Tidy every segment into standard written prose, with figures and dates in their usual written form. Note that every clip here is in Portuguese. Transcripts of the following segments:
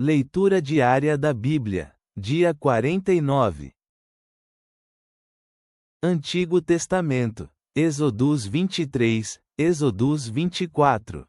Leitura diária da Bíblia, dia 49. Antigo Testamento, Êxodos 23, Êxodos 24.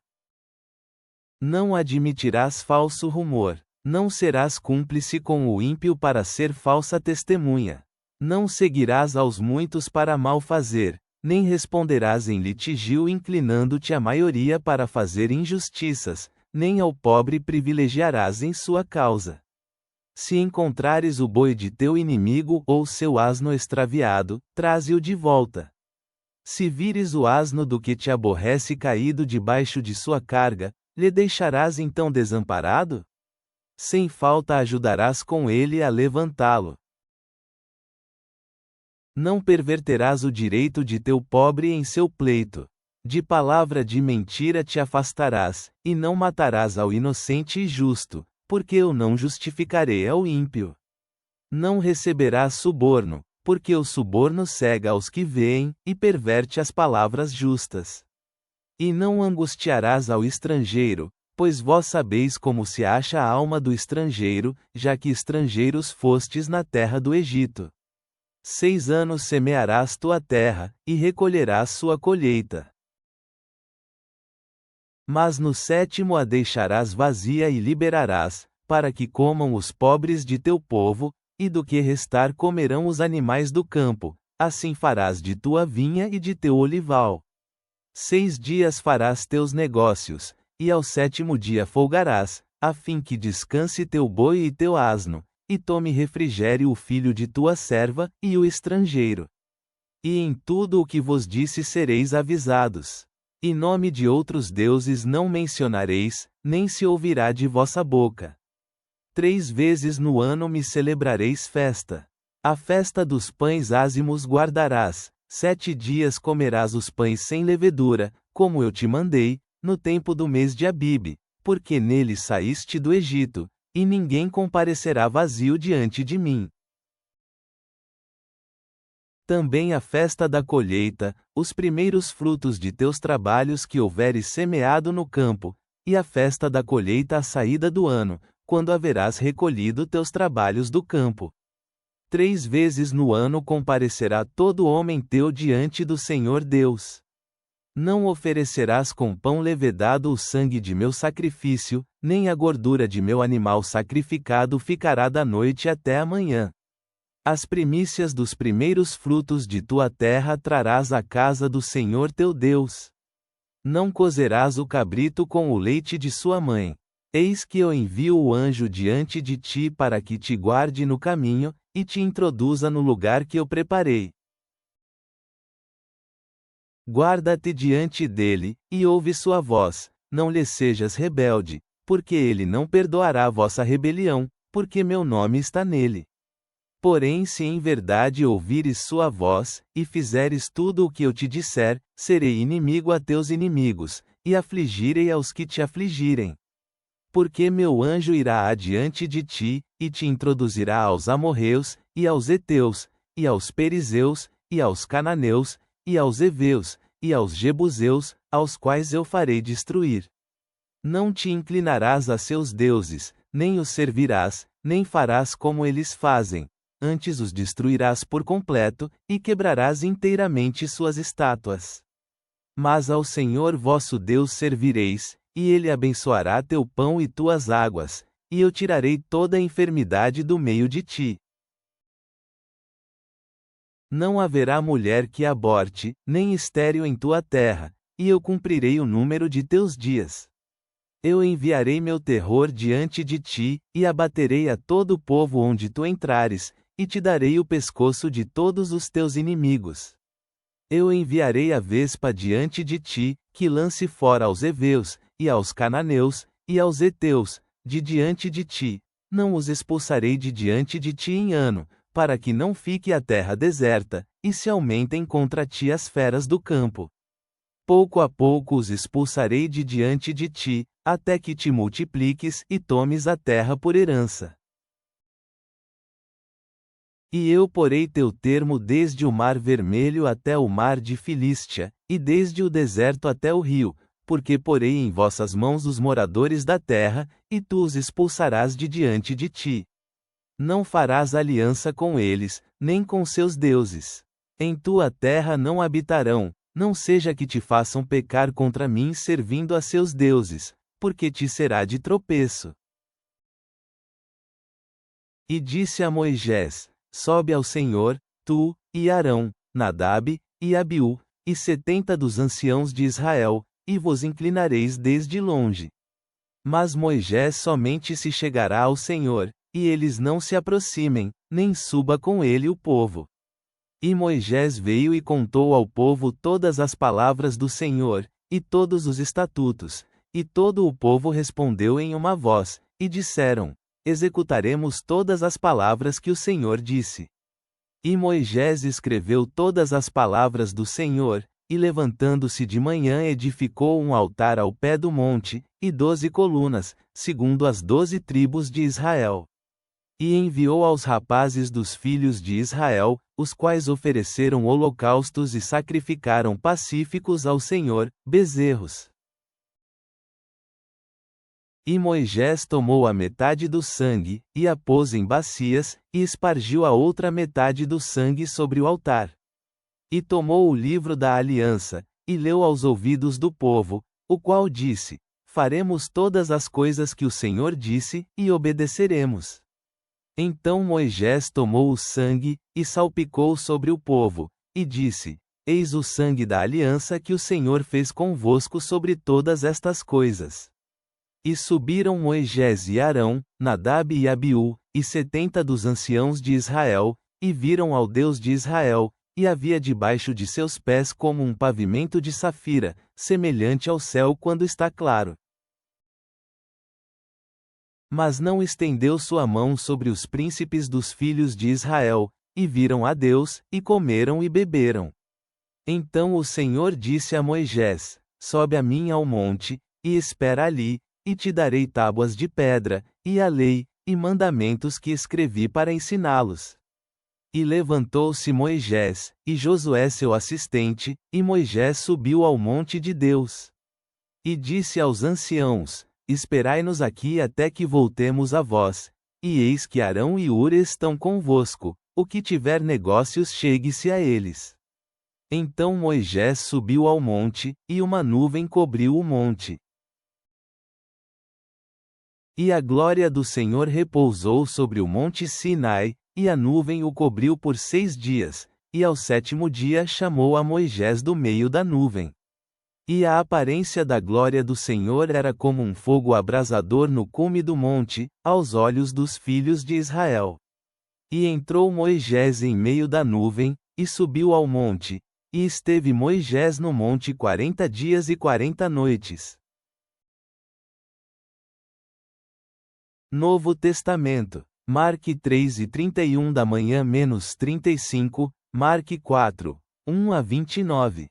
Não admitirás falso rumor, não serás cúmplice com o ímpio para ser falsa testemunha. Não seguirás aos muitos para mal fazer, nem responderás em litígio inclinando-te à maioria para fazer injustiças, nem ao pobre privilegiarás em sua causa. Se encontrares o boi de teu inimigo ou seu asno extraviado, traze-o de volta. Se vires o asno do que te aborrece caído debaixo de sua carga, lhe deixarás então desamparado? Sem falta ajudarás com ele a levantá-lo. Não perverterás o direito de teu pobre em seu pleito. De palavra de mentira te afastarás, e não matarás ao inocente e justo, porque eu não justificarei ao ímpio. Não receberás suborno, porque o suborno cega aos que veem, e perverte as palavras justas. E não angustiarás ao estrangeiro, pois vós sabeis como se acha a alma do estrangeiro, já que estrangeiros fostes na terra do Egito. 6 anos semearás tua terra, e recolherás sua colheita. Mas no 7º a deixarás vazia e liberarás, para que comam os pobres de teu povo, e do que restar comerão os animais do campo, assim farás de tua vinha e de teu olival. 6 dias farás teus negócios, e ao 7º dia folgarás, a fim que descanse teu boi e teu asno, e tome refrigério o filho de tua serva, e o estrangeiro. E em tudo o que vos disse sereis avisados. E nome de outros deuses não mencionareis, nem se ouvirá de vossa boca. 3 vezes no ano me celebrareis festa. A festa dos pães ázimos guardarás, 7 dias comerás os pães sem levedura, como eu te mandei, no tempo do mês de Abibe, porque nele saíste do Egito, e ninguém comparecerá vazio diante de mim. Também a festa da colheita, os primeiros frutos de teus trabalhos que houveres semeado no campo, e a festa da colheita à saída do ano, quando haverás recolhido teus trabalhos do campo. 3 vezes no ano comparecerá todo homem teu diante do Senhor Deus. Não oferecerás com pão levedado o sangue de meu sacrifício, nem a gordura de meu animal sacrificado ficará da noite até a manhã. As primícias dos primeiros frutos de tua terra trarás à casa do Senhor teu Deus. Não cozerás o cabrito com o leite de sua mãe. Eis que eu envio o anjo diante de ti para que te guarde no caminho, e te introduza no lugar que eu preparei. Guarda-te diante dele, e ouve sua voz, não lhe sejas rebelde, porque ele não perdoará vossa rebelião, porque meu nome está nele. Porém, se em verdade ouvires sua voz, e fizeres tudo o que eu te disser, serei inimigo a teus inimigos, e afligirei aos que te afligirem. Porque meu anjo irá adiante de ti, e te introduzirá aos amorreus, e aos heteus, e aos perizeus, e aos cananeus, e aos heveus, e aos jebuseus, aos quais eu farei destruir. Não te inclinarás a seus deuses, nem os servirás, nem farás como eles fazem. Antes os destruirás por completo, e quebrarás inteiramente suas estátuas. Mas ao Senhor vosso Deus servireis, e ele abençoará teu pão e tuas águas, e eu tirarei toda a enfermidade do meio de ti. Não haverá mulher que aborte, nem estéril em tua terra, e eu cumprirei o número de teus dias. Eu enviarei meu terror diante de ti, e abaterei a todo o povo onde tu entrares, e te darei o pescoço de todos os teus inimigos. Eu enviarei a vespa diante de ti, que lance fora aos heveus, e aos cananeus, e aos heteus, de diante de ti. Não os expulsarei de diante de ti em ano, para que não fique a terra deserta, e se aumentem contra ti as feras do campo. Pouco a pouco os expulsarei de diante de ti, até que te multipliques e tomes a terra por herança. E eu porei teu termo desde o mar vermelho até o mar de Filístia, e desde o deserto até o rio, porque porei em vossas mãos os moradores da terra, e tu os expulsarás de diante de ti. Não farás aliança com eles, nem com seus deuses. Em tua terra não habitarão, não seja que te façam pecar contra mim servindo a seus deuses, porque te será de tropeço. E disse a Moisés: Sobe ao Senhor, tu, e Arão, Nadab, e Abiú, e 70 dos anciãos de Israel, e vos inclinareis desde longe. Mas Moisés somente se chegará ao Senhor, e eles não se aproximem, nem suba com ele o povo. E Moisés veio e contou ao povo todas as palavras do Senhor, e todos os estatutos, e todo o povo respondeu em uma voz, e disseram: Executaremos todas as palavras que o Senhor disse. E Moisés escreveu todas as palavras do Senhor, e levantando-se de manhã edificou um altar ao pé do monte, e 12 colunas, segundo as 12 tribos de Israel. E enviou aos rapazes dos filhos de Israel, os quais ofereceram holocaustos e sacrificaram pacíficos ao Senhor, bezerros. E Moisés tomou a metade do sangue, e a pôs em bacias, e espargiu a outra metade do sangue sobre o altar. E tomou o livro da aliança, e leu aos ouvidos do povo, o qual disse: Faremos todas as coisas que o Senhor disse, e obedeceremos. Então Moisés tomou o sangue, e salpicou sobre o povo, e disse: Eis o sangue da aliança que o Senhor fez convosco sobre todas estas coisas. E subiram Moisés e Arão, Nadab e Abiú, e 70 dos anciãos de Israel, e viram ao Deus de Israel, e havia debaixo de seus pés como um pavimento de safira, semelhante ao céu quando está claro. Mas não estendeu sua mão sobre os príncipes dos filhos de Israel, e viram a Deus, e comeram e beberam. Então o Senhor disse a Moisés: Sobe a mim ao monte, e espera ali, e te darei tábuas de pedra, e a lei, e mandamentos que escrevi para ensiná-los. E levantou-se Moisés, e Josué seu assistente, e Moisés subiu ao monte de Deus. E disse aos anciãos: Esperai-nos aqui até que voltemos a vós, e eis que Arão e Hur estão convosco, o que tiver negócios chegue-se a eles. Então Moisés subiu ao monte, e uma nuvem cobriu o monte. E a glória do Senhor repousou sobre o monte Sinai, e a nuvem o cobriu por 6 dias, e ao 7º dia chamou a Moisés do meio da nuvem. E a aparência da glória do Senhor era como um fogo abrasador no cume do monte, aos olhos dos filhos de Israel. E entrou Moisés em meio da nuvem, e subiu ao monte, e esteve Moisés no monte 40 dias e 40 noites. Novo Testamento. Marque 3:31 da manhã menos 35, Marque 4, 1 a 29.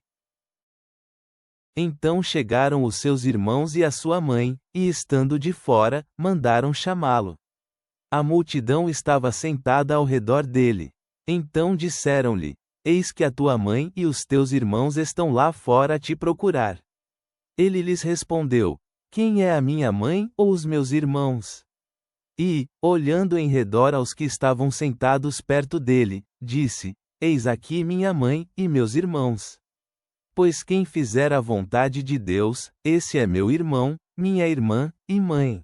Então chegaram os seus irmãos e a sua mãe, e estando de fora, mandaram chamá-lo. A multidão estava sentada ao redor dele. Então disseram-lhe: Eis que a tua mãe e os teus irmãos estão lá fora a te procurar. Ele lhes respondeu: Quem é a minha mãe ou os meus irmãos? E, olhando em redor aos que estavam sentados perto dele, disse: Eis aqui minha mãe e meus irmãos. Pois quem fizer a vontade de Deus, esse é meu irmão, minha irmã, e mãe.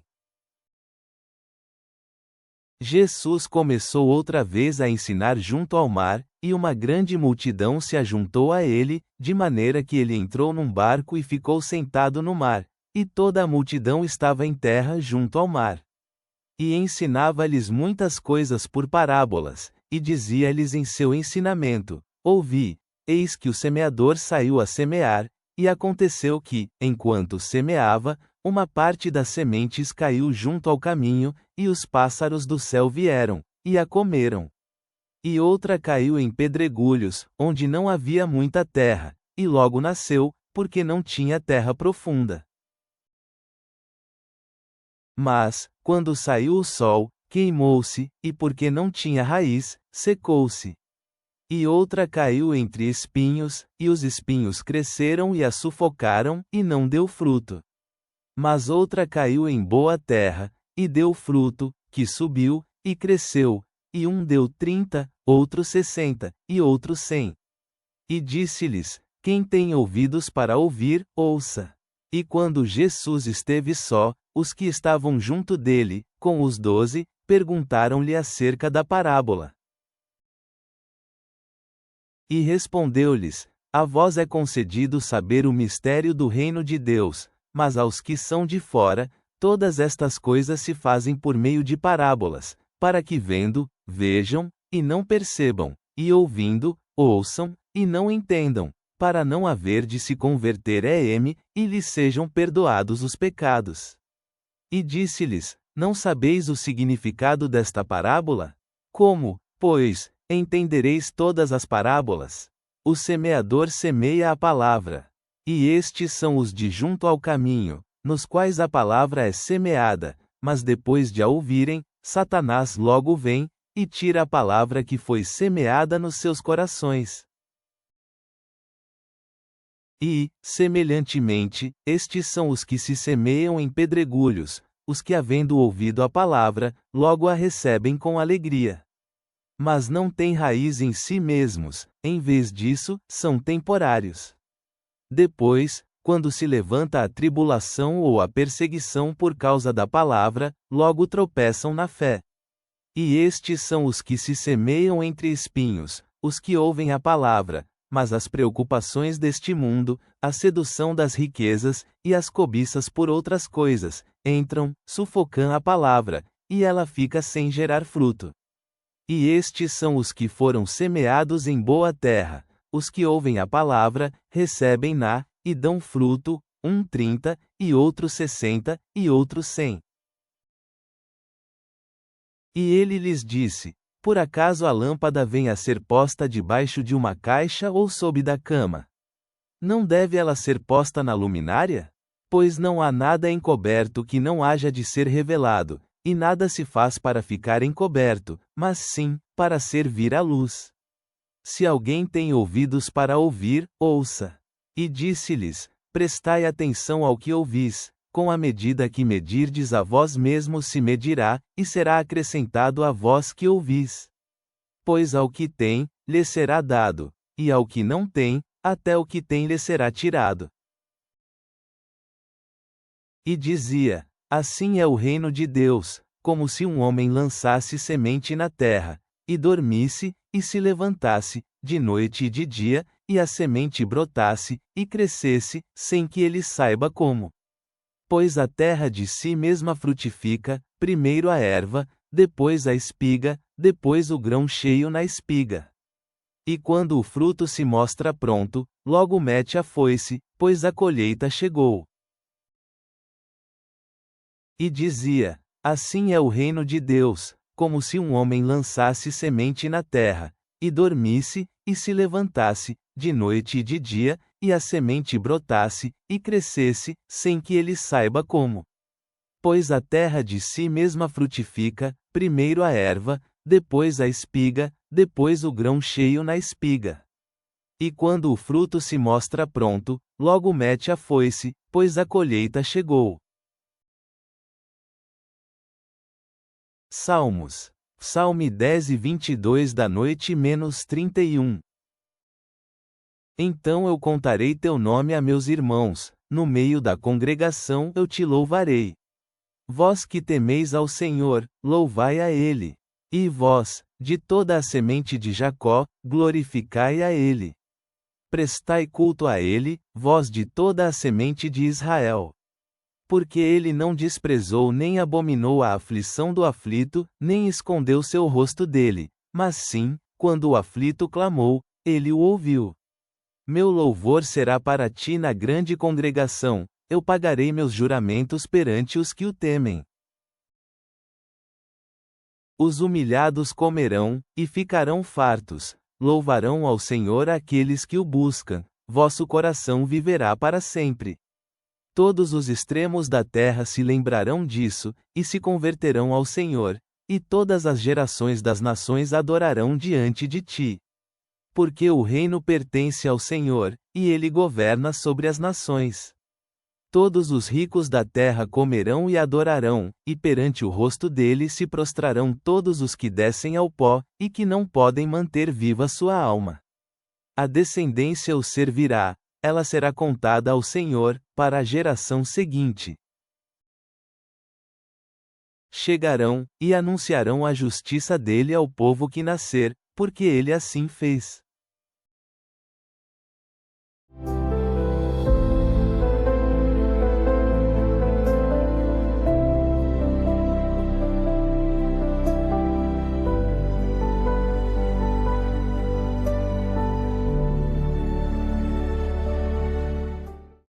Jesus começou outra vez a ensinar junto ao mar, e uma grande multidão se ajuntou a ele, de maneira que ele entrou num barco e ficou sentado no mar, e toda a multidão estava em terra junto ao mar. E ensinava-lhes muitas coisas por parábolas, e dizia-lhes em seu ensinamento: Ouvi, eis que o semeador saiu a semear, e aconteceu que, enquanto semeava, uma parte das sementes caiu junto ao caminho, e os pássaros do céu vieram, e a comeram. E outra caiu em pedregulhos, onde não havia muita terra, e logo nasceu, porque não tinha terra profunda. Mas, quando saiu o sol, queimou-se, e porque não tinha raiz, secou-se. E outra caiu entre espinhos, e os espinhos cresceram e a sufocaram, e não deu fruto. Mas outra caiu em boa terra, e deu fruto, que subiu, e cresceu, e um deu 30, outro 60, e outro 100. E disse-lhes: Quem tem ouvidos para ouvir, ouça. E quando Jesus esteve só, os que estavam junto dele, com os 12, perguntaram-lhe acerca da parábola. E respondeu-lhes: A vós é concedido saber o mistério do reino de Deus, mas aos que são de fora, todas estas coisas se fazem por meio de parábolas, para que vendo, vejam, e não percebam, e ouvindo, ouçam, e não entendam, para não haver de se converter e lhes sejam perdoados os pecados. E disse-lhes: Não sabeis o significado desta parábola? Como, pois, entendereis todas as parábolas? O semeador semeia a palavra. E estes são os de junto ao caminho, nos quais a palavra é semeada, mas depois de a ouvirem, Satanás logo vem, e tira a palavra que foi semeada nos seus corações. E, semelhantemente, estes são os que se semeiam em pedregulhos, os que, havendo ouvido a palavra, logo a recebem com alegria. Mas não têm raiz em si mesmos, em vez disso, são temporários. Depois, quando se levanta a tribulação ou a perseguição por causa da palavra, logo tropeçam na fé. E estes são os que se semeiam entre espinhos, os que ouvem a palavra, mas as preocupações deste mundo, a sedução das riquezas, e as cobiças por outras coisas, entram, sufocam a palavra, e ela fica sem gerar fruto. E estes são os que foram semeados em boa terra, os que ouvem a palavra, recebem-na, e dão fruto, um 30, e outro 60, e outro 100. E ele lhes disse: Por acaso a lâmpada vem a ser posta debaixo de uma caixa ou sob da cama? Não deve ela ser posta na luminária? Pois não há nada encoberto que não haja de ser revelado, e nada se faz para ficar encoberto, mas sim, para servir à luz. Se alguém tem ouvidos para ouvir, ouça. E disse-lhes: Prestai atenção ao que ouvis, com a medida que medirdes a vós mesmos se medirá, e será acrescentado a vós que ouvis. Pois ao que tem, lhe será dado, e ao que não tem, até o que tem lhe será tirado. E dizia: Assim é o reino de Deus, como se um homem lançasse semente na terra, e dormisse, e se levantasse, de noite e de dia, e a semente brotasse, e crescesse, sem que ele saiba como. Pois a terra de si mesma frutifica, primeiro a erva, depois a espiga, depois o grão cheio na espiga. E quando o fruto se mostra pronto, logo mete a foice, pois a colheita chegou. E dizia: Assim é o reino de Deus, como se um homem lançasse semente na terra, e dormisse, e se levantasse, de noite e de dia, e a semente brotasse, e crescesse, sem que ele saiba como. Pois a terra de si mesma frutifica, primeiro a erva, depois a espiga, depois o grão cheio na espiga. E quando o fruto se mostra pronto, logo mete a foice, pois a colheita chegou. Salmos. Salme 10 e 22 da noite menos 31. Então eu contarei teu nome a meus irmãos, no meio da congregação eu te louvarei. Vós que temeis ao Senhor, louvai a Ele. E vós, de toda a semente de Jacó, glorificai a Ele. Prestai culto a Ele, vós de toda a semente de Israel. Porque Ele não desprezou nem abominou a aflição do aflito, nem escondeu seu rosto dele, mas sim, quando o aflito clamou, Ele o ouviu. Meu louvor será para ti na grande congregação, eu pagarei meus juramentos perante os que o temem. Os humilhados comerão, e ficarão fartos, louvarão ao Senhor aqueles que o buscam, vosso coração viverá para sempre. Todos os extremos da terra se lembrarão disso, e se converterão ao Senhor, e todas as gerações das nações adorarão diante de ti. Porque o reino pertence ao Senhor, e ele governa sobre as nações. Todos os ricos da terra comerão e adorarão, e perante o rosto dele se prostrarão todos os que descem ao pó, e que não podem manter viva sua alma. A descendência o servirá, ela será contada ao Senhor, para a geração seguinte. Chegarão, e anunciarão a justiça dele ao povo que nascer, porque ele assim fez.